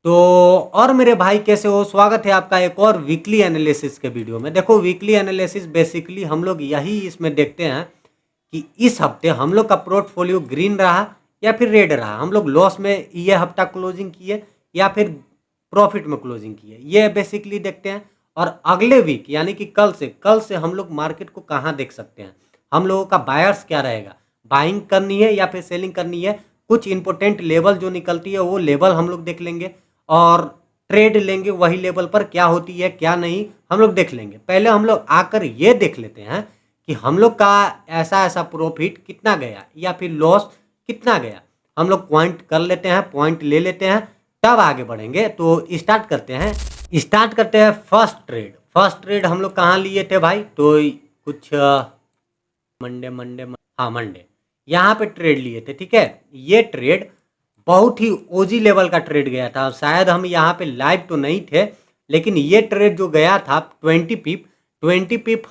तो और मेरे भाई कैसे हो? स्वागत है आपका एक और वीकली एनालिसिस के वीडियो में। देखो, वीकली एनालिसिस बेसिकली हम लोग यही इसमें देखते हैं कि इस हफ्ते हम लोग का पोर्टफोलियो ग्रीन रहा या फिर रेड रहा। हम लोग लॉस में ये हफ्ता क्लोजिंग किए या फिर प्रॉफिट में क्लोजिंग किए, ये बेसिकली देखते हैं। और अगले वीक यानी कि कल से हम लोग मार्केट को कहाँ देख सकते हैं, हम लोगों का बायर्स क्या रहेगा, बाइंग करनी है या फिर सेलिंग करनी है। कुछ इंपॉर्टेंट लेवल जो निकलती है वो लेवल हम लोग देख लेंगे और ट्रेड लेंगे वही लेवल पर, क्या होती है क्या नहीं हम लोग देख लेंगे। पहले हम लोग आकर ये देख लेते हैं कि हम लोग का ऐसा ऐसा प्रॉफिट कितना गया या फिर लॉस कितना गया। हम लोग पॉइंट कर लेते हैं, पॉइंट ले लेते हैं, तब आगे बढ़ेंगे। तो स्टार्ट करते हैं फर्स्ट ट्रेड हम लोग कहाँ लिए थे भाई? तो कुछ मंडे यहाँ पे ट्रेड लिए थे। ठीक है, ये ट्रेड बहुत ही ओजी लेवल का ट्रेड गया था। शायद हम यहाँ पे लाइव तो नहीं थे, लेकिन ये ट्रेड जो गया था 20 पिप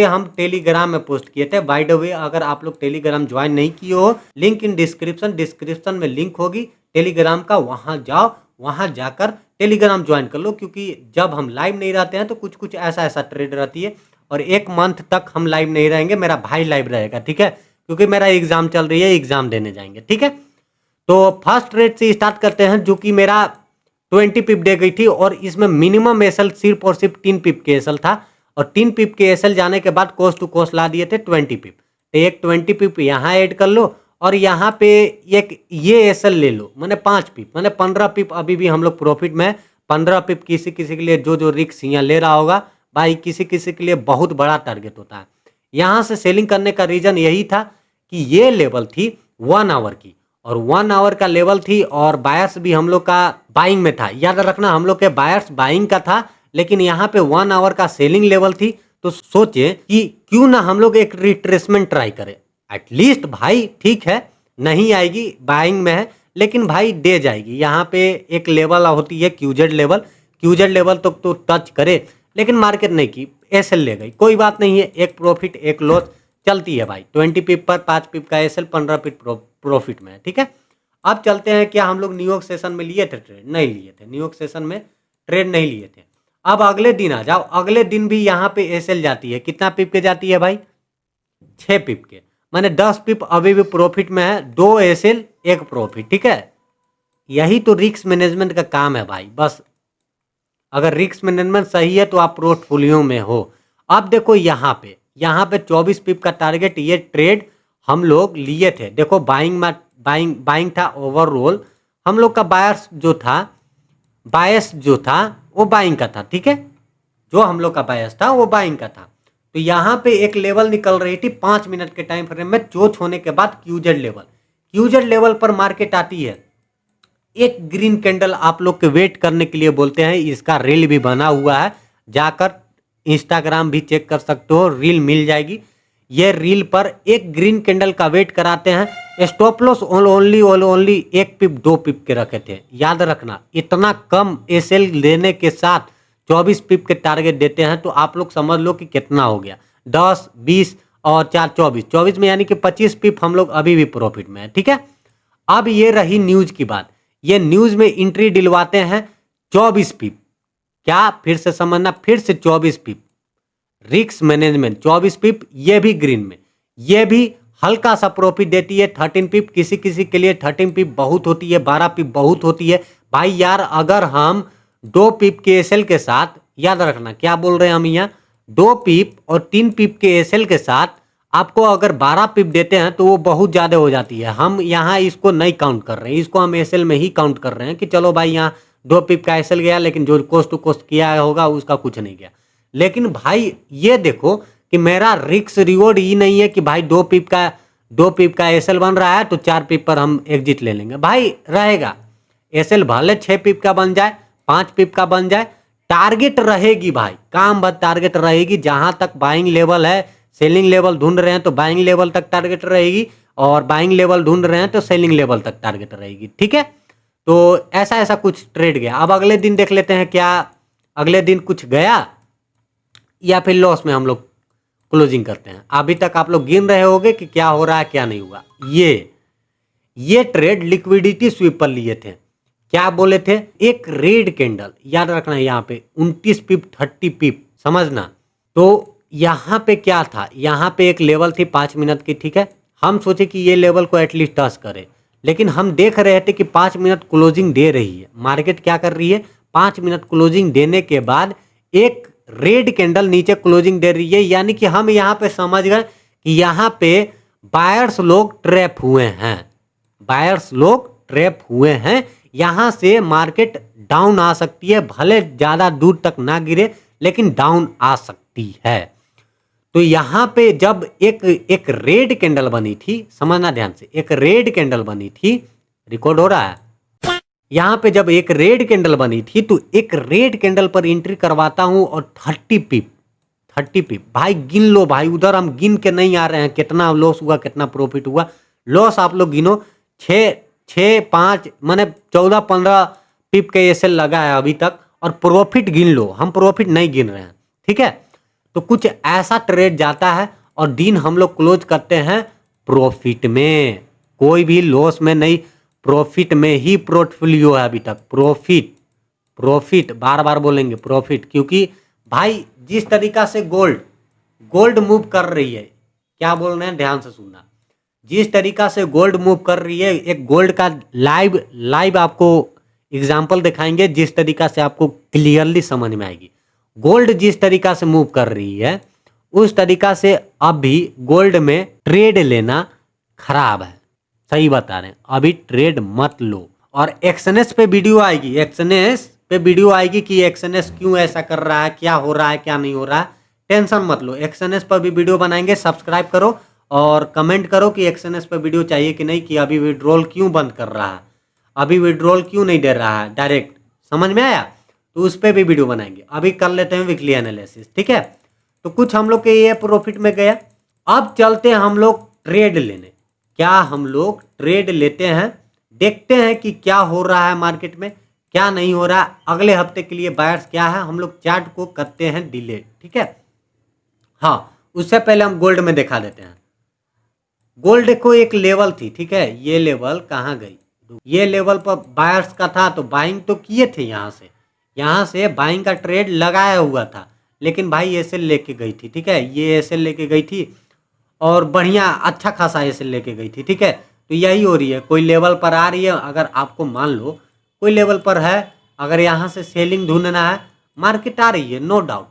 हम टेलीग्राम में पोस्ट किए थे। बाय द वे, अगर आप लोग टेलीग्राम ज्वाइन नहीं किए हो, लिंक इन डिस्क्रिप्शन में लिंक होगी टेलीग्राम का, वहाँ जाओ, वहाँ जाकर टेलीग्राम ज्वाइन कर लो। क्योंकि जब हम लाइव नहीं रहते हैं तो कुछ कुछ ऐसा ऐसा ट्रेड रहती है। और 1 मंथ तक हम लाइव नहीं रहेंगे, मेरा भाई लाइव रहेगा। ठीक है, क्योंकि मेरा एग्जाम चल रही है, एग्जाम देने जाएंगे। ठीक है, तो फर्स्ट रेट से स्टार्ट करते हैं, जो कि मेरा 20 पिप दे गई थी और इसमें मिनिमम एसएल सिर्फ और सिर्फ 3 पिप के एसएल था। और 3 पिप के एसएल जाने के बाद कोस्ट टू कोस्ट ला दिए थे 20 पिप। तो एक 20 पिप यहाँ ऐड कर लो और यहाँ पे एक ये एसएल ले लो, मैंने 5 पिप, मैंने 15 पिप अभी भी हम लोग प्रॉफिट में। 15 पिप किसी किसी के लिए जो रिक्स यहाँ ले रहा होगा भाई, किसी किसी के लिए बहुत बड़ा टारगेट होता है। यहाँ से सेलिंग करने का रीजन यही था कि ये लेवल थी 1 आवर की, और 1 आवर का लेवल थी और बायर्स भी हम लोग का बाइंग में था। याद रखना, हम लोग के बायर्स बाइंग का था, लेकिन यहाँ पे 1 आवर का सेलिंग लेवल थी। तो सोचे कि क्यों ना हम लोग एक रिट्रेसमेंट ट्राई करें। एटलीस्ट भाई ठीक है, नहीं आएगी, बाइंग में है, लेकिन भाई दे जाएगी। यहाँ पे एक लेवल होती है क्यूजेड लेवल तो टच करे, लेकिन मार्केट नहीं की, एसएल ले गई। कोई बात नहीं है, एक प्रॉफिट एक लॉस चलती है भाई। 20 पिप पर 5 पिप का एसएल, 15 पिप प्रॉफिट में है। ठीक है, अब चलते हैं, क्या हम लोग न्यूयॉर्क सेशन में लिए थे ट्रेड? नहीं लिए थे, न्यूयॉर्क सेशन में ट्रेड नहीं लिए थे। अब अगले दिन आ जाओ, अगले दिन भी यहाँ पे एसएल जाती है। कितना पिप के जाती है भाई? 6 पिप के, मैंने 10 पिप अभी भी प्रॉफिट में है, 2 एसएल 1 प्रॉफिट। ठीक है, यही तो रिस्क मैनेजमेंट का काम है भाई। बस अगर रिस्क मैनेजमेंट सही है तो आप पोर्टफोलियो में हो। अब देखो यहाँ पे 24 पिप का टारगेट, ये ट्रेड हम लोग लिए थे। देखो बाइंग था ओवरऑल, हम लोग का बायस जो था वो बाइंग का था। ठीक है, जो हम लोग का बायस था वो बाइंग का था। तो यहाँ पे एक लेवल निकल रही थी 5 मिनट के टाइम फ्रेम में, चोच होने के बाद क्यूजेड लेवल पर मार्केट आती है। एक ग्रीन कैंडल आप लोग के वेट करने के लिए बोलते हैं, इसका रील भी बना हुआ है, जाकर इंस्टाग्राम भी चेक कर सकते हो, रील मिल जाएगी। ये रील पर एक ग्रीन कैंडल का वेट कराते हैं। स्टॉप लॉस ओनली 1 पिप 2 पिप के रखे थे। याद रखना, इतना कम एसएल लेने के साथ 24 पिप के टारगेट देते हैं, तो आप लोग समझ लो कि कितना हो गया। 10 20 और 4 24 में, यानी कि 25 पिप हम लोग अभी भी प्रॉफिट में है। ठीक है, अब ये रही न्यूज की बात। ये न्यूज में एंट्री दिलवाते हैं 24 पिप। क्या? फिर से समझना, फिर से 24 पिप रिस्क मैनेजमेंट 24 पिप, ये भी ग्रीन में, ये भी हल्का सा प्रॉफिट देती है। 13 पिप किसी किसी के लिए 13 पिप बहुत होती है, 12 पिप बहुत होती है। भाई यार, अगर हम 2 पिप के एसएल के साथ, याद रखना क्या बोल रहे हैं हम यहाँ, 2 पिप और 3 पिप के एसएल के साथ आपको अगर 12 पिप देते हैं तो वो बहुत ज़्यादा हो जाती है। हम यहाँ इसको नहीं काउंट कर रहे हैं, इसको हम एसएल में ही काउंट कर रहे हैं कि चलो भाई यहाँ 2 पिप का एसएल गया, लेकिन जो कोस्ट टू कोस्ट किया होगा उसका कुछ नहीं गया। लेकिन भाई ये देखो कि मेरा रिस्क रिवॉर्ड ये नहीं है कि भाई 2 पिप का एसएल बन रहा है तो 4 पिप पर हम एग्जिट ले लेंगे। भाई रहेगा एसएल, भले 6 पिप का बन जाए, 5 पिप का बन जाए, टारगेट रहेगी भाई, काम बस टारगेट रहेगी। जहां तक बाइंग लेवल है, सेलिंग लेवल ढूंढ रहे हैं तो बाइंग लेवल तक टारगेट रहेगी, और बाइंग लेवल ढूंढ रहे हैं तो सेलिंग लेवल तक टारगेट रहेगी। ठीक है, तो ऐसा ऐसा कुछ ट्रेड गया। अब अगले दिन देख लेते हैं, क्या अगले दिन कुछ गया या फिर लॉस में हम लोग क्लोजिंग करते हैं। अभी तक आप लोग गिन रहे होंगे कि क्या हो रहा है क्या नहीं हुआ। ये ट्रेड लिक्विडिटी स्वीप पर लिए थे। क्या बोले थे, एक रेड कैंडल, याद रखना है यहाँ पे 29 पिप 30 पिप, समझना। तो यहाँ पे क्या था, यहाँ पे एक लेवल थी 5 मिनट की, ठीक है। हम सोचे कि ये लेवल को एटलीस्ट टच करे, लेकिन हम देख रहे थे कि 5 मिनट क्लोजिंग दे रही है, मार्केट क्या कर रही है, 5 मिनट क्लोजिंग देने के बाद एक रेड कैंडल नीचे क्लोजिंग दे रही है, यानी कि हम यहाँ पे समझ गए कि यहाँ पे बायर्स लोग ट्रैप हुए हैं, बायर्स लोग ट्रैप हुए हैं। यहाँ से मार्केट डाउन आ सकती है, भले ज़्यादा दूर तक ना गिरे लेकिन डाउन आ सकती है। तो यहाँ पे जब एक रेड कैंडल बनी थी, समझना ध्यान से, एक रेड कैंडल बनी थी, रिकॉर्ड हो रहा है। यहाँ पे जब एक रेड कैंडल बनी थी तो एक रेड कैंडल पर एंट्री करवाता हूँ और 30 पिप भाई गिन लो भाई, उधर हम गिन के नहीं आ रहे हैं कितना लॉस हुआ कितना प्रॉफिट हुआ। लॉस आप लोग गिनो, 6-5 माने 14-15 पिप के एसएल लगा है अभी तक, और प्रॉफिट गिन लो, हम प्रॉफिट नहीं गिन रहे हैं, ठीक है। तो कुछ ऐसा ट्रेड जाता है और दिन हम लोग क्लोज करते हैं प्रॉफिट में, कोई भी लॉस में नहीं, प्रॉफिट में ही पोर्टफोलियो है अभी तक। प्रॉफिट बार बार बोलेंगे प्रॉफिट, क्योंकि भाई जिस तरीका से गोल्ड मूव कर रही है, क्या बोल रहे हैं ध्यान से सुनना, जिस तरीका से गोल्ड मूव कर रही है, एक गोल्ड का लाइव आपको एग्जांपल दिखाएंगे जिस तरीका से आपको क्लियरली समझ में आएगी। गोल्ड जिस तरीका से मूव कर रही है उस तरीका से अभी गोल्ड में ट्रेड लेना खराब है, सही बता रहे हैं, अभी ट्रेड मत लो। और एक्सएनएस पे वीडियो आएगी, एक्सएनएस पे वीडियो आएगी कि एक्सएनएस क्यों ऐसा कर रहा है, क्या हो रहा है क्या नहीं हो रहा है, टेंशन मत लो, एक्सएनएस पर भी वीडियो बनाएंगे। सब्सक्राइब करो और कमेंट करो कि एक्सएनएस पे वीडियो चाहिए कि नहीं, कि अभी विड्रॉल क्यों बंद कर रहा है, अभी विड्रॉल क्यों नहीं दे रहा है डायरेक्ट, समझ में आया, तो उस पर भी वीडियो बनाएंगे। अभी कर लेते हैं वीकली एनालिसिस, ठीक है। तो कुछ हम लोग के ये प्रॉफिट में गया। अब चलते हैं हम लोग ट्रेड लेने, क्या हम लोग ट्रेड लेते हैं, देखते हैं कि क्या हो रहा है मार्केट में क्या नहीं हो रहा है, अगले हफ्ते के लिए बायर्स क्या है। हम लोग चार्ट को करते हैं डिलीट, ठीक है। हाँ, उससे पहले हम गोल्ड में दिखा देते हैं। गोल्ड को एक लेवल थी, ठीक है, ये लेवल कहाँ गई, ये लेवल पर बायर्स का था तो बाइंग तो किए थे, यहाँ से बाइंग का ट्रेड लगाया हुआ था, लेकिन भाई एसएल लेके गई थी, ठीक है, ये एसएल लेके गई थी और बढ़िया अच्छा खासा एसएल लेके गई थी, ठीक है। तो यही हो रही है, कोई लेवल पर आ रही है, अगर आपको मान लो कोई लेवल पर है, अगर यहाँ से सेलिंग ढूंढना है, मार्केट आ रही है, नो डाउट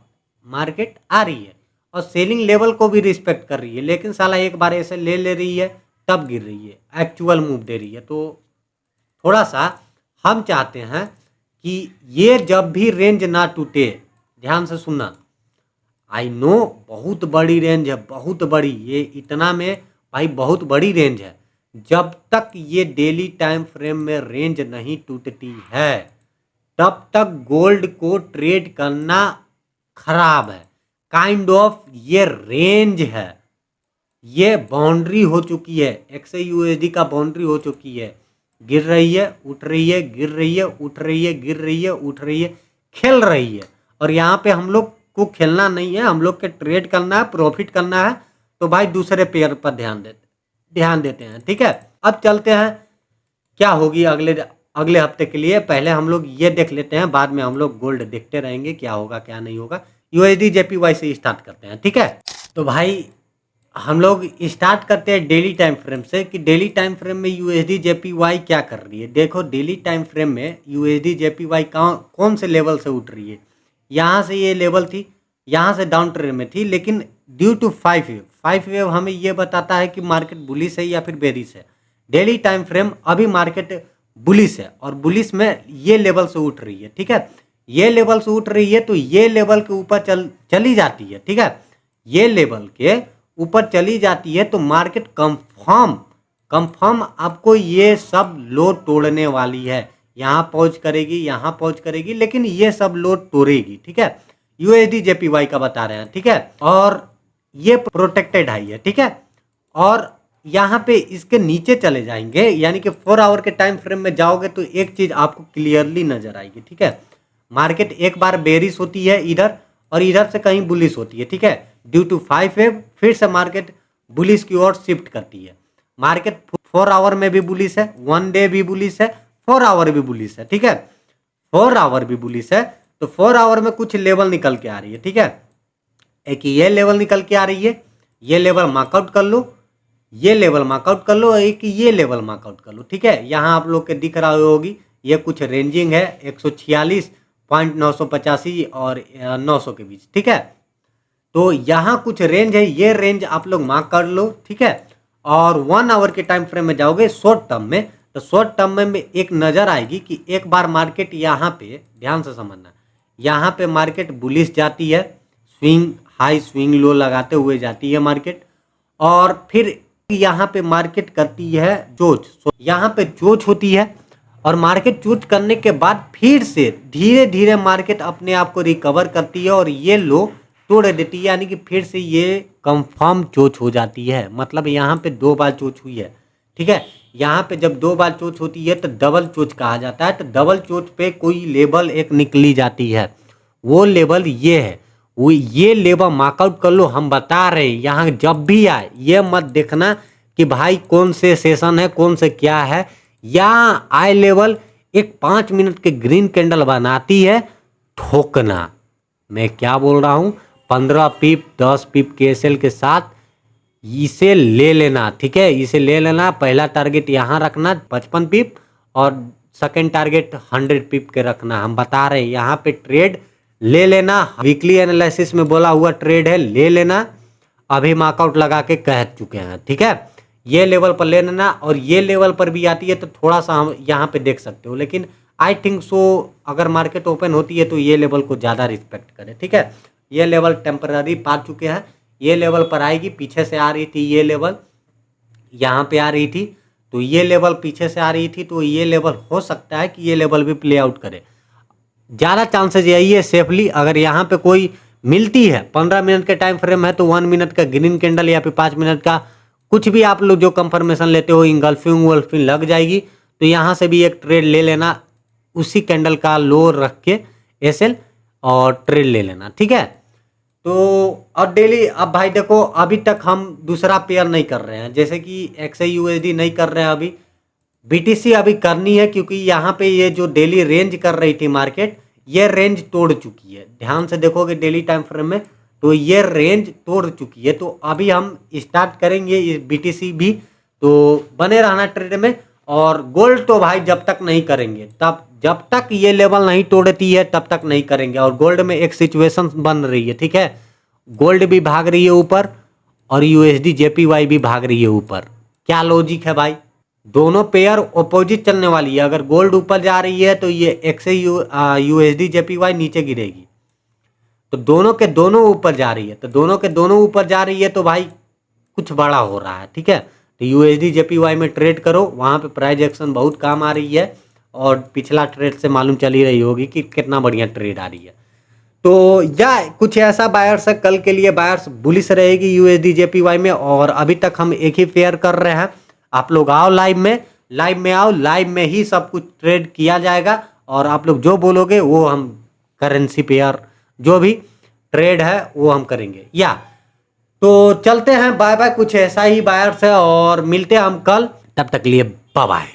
मार्केट आ रही है और सेलिंग लेवल को भी रिस्पेक्ट कर रही है, लेकिन साला एक बार ऐसे ले रही है तब गिर रही है, एक्चुअल मूव दे रही है। तो थोड़ा सा हम चाहते हैं कि ये जब भी रेंज ना टूटे, ध्यान से सुनना, आई नो बहुत बड़ी रेंज है, बहुत बड़ी, ये इतना में भाई बहुत बड़ी रेंज है, जब तक ये डेली टाइम फ्रेम में रेंज नहीं टूटती है तब तक गोल्ड को ट्रेड करना खराब है, काइंड ऑफ ये रेंज है, ये बाउंड्री हो चुकी है, XAUSD का बाउंड्री हो चुकी है, गिर रही है उठ रही है, गिर रही है उठ रही है, गिर रही है उठ रही है, खेल रही है। और यहाँ पे हम लोग को खेलना नहीं है, हम लोग के ट्रेड करना है, प्रॉफिट करना है, तो भाई दूसरे पेयर पर ध्यान देते हैं, ठीक है। अब चलते हैं क्या होगी अगले हफ्ते के लिए, पहले हम लोग ये देख लेते हैं, बाद में हम लोग गोल्ड देखते रहेंगे क्या होगा क्या नहीं होगा। USD JPY से स्टार्ट करते हैं, ठीक है। तो भाई हम लोग स्टार्ट करते हैं डेली टाइम फ्रेम से, कि डेली टाइम फ्रेम में USD JPY क्या कर रही है। देखो डेली टाइम फ्रेम में USD JPY कौन से लेवल से उठ रही है, यहाँ से ये लेवल थी, यहाँ से डाउन ट्रेंड में थी, लेकिन ड्यू टू 5 वेव हमें ये बताता है कि मार्केट बुलिश है या फिर बेरिश है। डेली टाइम फ्रेम अभी मार्केट बुलिश है और बुलिश में ये लेवल से उठ रही है, ठीक है, ये लेवल से उठ रही है, तो ये लेवल के ऊपर चली जाती है, ठीक है, ये लेवल के ऊपर चली जाती है तो मार्केट कंफर्म आपको ये सब लो तोड़ने वाली है, यहाँ पहुंच करेगी, यहाँ पहुंच करेगी, लेकिन ये सब लो तोड़ेगी, ठीक है। USD JPY का बता रहे हैं, ठीक है, और ये प्रोटेक्टेड हाई है, ठीक है, और यहाँ पे इसके नीचे चले जाएंगे, यानी कि 4 आवर के टाइम फ्रेम में जाओगे तो एक चीज आपको क्लियरली नजर आएगी, ठीक है, मार्केट एक बार बेरिश होती है इधर और इधर से कहीं बुलिश होती है, ठीक है, ड्यू टू 5 वेव फिर से मार्केट बुलिश की ओर शिफ्ट करती है। मार्केट 4 आवर में भी बुलिश है, 1 डे भी बुलिश है, 4 आवर भी बुलिश है, ठीक है, 4 आवर भी बुलिश है। तो 4 आवर में कुछ लेवल निकल के आ रही है, ठीक है, एक ये लेवल निकल के आ रही है, ये लेवल मार्कआउट कर लो, ये लेवल मार्कआउट कर लो, एक ये लेवल मार्कआउट कर लो, ठीक है। यहाँ आप लोग के दिख रहा होगी ये कुछ रेंजिंग है 146.985 और 900 के बीच, ठीक है। तो यहाँ कुछ रेंज है, ये रेंज आप लोग मार्क कर लो, ठीक है। और 1 आवर के टाइम फ्रेम में जाओगे शॉर्ट टर्म में, तो शॉर्ट टर्म में एक नज़र आएगी कि एक बार मार्केट यहाँ पे, ध्यान से समझना, यहाँ पे मार्केट बुलिश जाती है, स्विंग हाई स्विंग लो लगाते हुए जाती है मार्केट, और फिर यहाँ पे मार्केट करती है जोच, यहाँ पे जोच होती है, और मार्केट जोच करने के बाद फिर से धीरे धीरे मार्केट अपने आप को रिकवर करती है और ये लो तोड़ देती है, यानी कि फिर से ये कंफर्म चोच हो जाती है। मतलब यहाँ पे 2 बार चोच हुई है, ठीक है। यहाँ पे जब 2 बार चोच होती है तो डबल चोच कहा जाता है। तो डबल चोच पे कोई लेवल एक निकली जाती है, वो लेवल ये है, वो ये लेवल मार्कआउट कर लो। हम बता रहे हैं यहाँ जब भी आए ये मत देखना कि भाई कौन से सेशन है, कौन से क्या है। यहाँ आई लेवल एक 5 मिनट के ग्रीन कैंडल बनाती है, ठोकना। मैं क्या बोल रहा हूँ, 15 पिप 10 पिप के एसएल के साथ इसे ले लेना, ठीक है, इसे ले लेना। पहला टारगेट यहाँ रखना 55 पिप और सेकंड टारगेट 100 पिप के रखना। हम बता रहे हैं यहाँ पे ट्रेड ले लेना, वीकली एनालिसिस में बोला हुआ ट्रेड है, ले लेना। अभी मार्कआउट लगा के कह चुके हैं, ठीक है। ये लेवल पर ले लेना, और ये लेवल पर भी आती है तो थोड़ा सा हम यहाँ पे देख सकते हो, लेकिन आई थिंक सो अगर मार्केट ओपन होती है तो ये लेवल को ज़्यादा रिस्पेक्ट करें, ठीक है। ये लेवल टेम्पररी पा चुके हैं, ये लेवल पर आएगी, पीछे से आ रही थी ये लेवल, यहाँ पे आ रही थी, तो ये लेवल पीछे से आ रही थी, तो ये लेवल हो सकता है कि ये लेवल भी प्ले आउट करे। ज़्यादा चांसेस यही है सेफली, अगर यहाँ पे कोई मिलती है 15 मिनट के टाइम फ्रेम है तो 1 मिनट का ग्रीन कैंडल या फिर 5 मिनट का कुछ भी आप लोग जो कंफर्मेशन लेते हो, इंगल्फिंग वल्फिंग लग जाएगी, तो यहाँ से भी एक ट्रेड ले लेना, उसी कैंडल का लो रख के एसएल और ट्रेड ले लेना, ठीक है। तो और डेली अब भाई देखो, अभी तक हम दूसरा पेयर नहीं कर रहे हैं, जैसे कि XAUSD नहीं कर रहे हैं, अभी BTC अभी करनी है, क्योंकि यहाँ पे ये जो डेली रेंज कर रही थी मार्केट, ये रेंज तोड़ चुकी है। ध्यान से देखोगे डेली टाइम फ्रेम में तो ये रेंज तोड़ चुकी है। तो अभी हम स्टार्ट करेंगे इस BTC भी, तो बने रहना ट्रेड में। और गोल्ड तो भाई जब तक नहीं करेंगे, तब जब तक ये लेवल नहीं तोड़ती है तब तक नहीं करेंगे। और गोल्ड में एक सिचुएशन बन रही है, ठीक है, गोल्ड भी भाग रही है ऊपर और USD JPY भी भाग रही है ऊपर। क्या लॉजिक है भाई, दोनों पेयर अपोजिट चलने वाली है। अगर गोल्ड ऊपर जा रही है तो ये USD JPY नीचे गिरेगी, तो दोनों के दोनों ऊपर जा रही है, तो दोनों के दोनों ऊपर जा रही है तो भाई कुछ बड़ा हो रहा है, ठीक है। तो USD JPY में ट्रेड करो, वहाँ पे प्राइस एक्शन बहुत काम आ रही है, और पिछला ट्रेड से मालूम चली रही होगी कि कितना बढ़िया ट्रेड आ रही है। तो या कुछ ऐसा बायर्स है, कल के लिए बायर्स बुलिश रहेगी USD JPY में। और अभी तक हम एक ही पेयर कर रहे हैं, आप लोग आओ लाइव में, आओ, लाइव में ही सब कुछ ट्रेड किया जाएगा, और आप लोग जो बोलोगे वो हम करेंसी पेयर जो भी ट्रेड है वो हम करेंगे। या तो चलते हैं, बाय बाय। कुछ ऐसा ही बायर्स है, और मिलते हैं हम कल, तब तक लिए बाय बाय।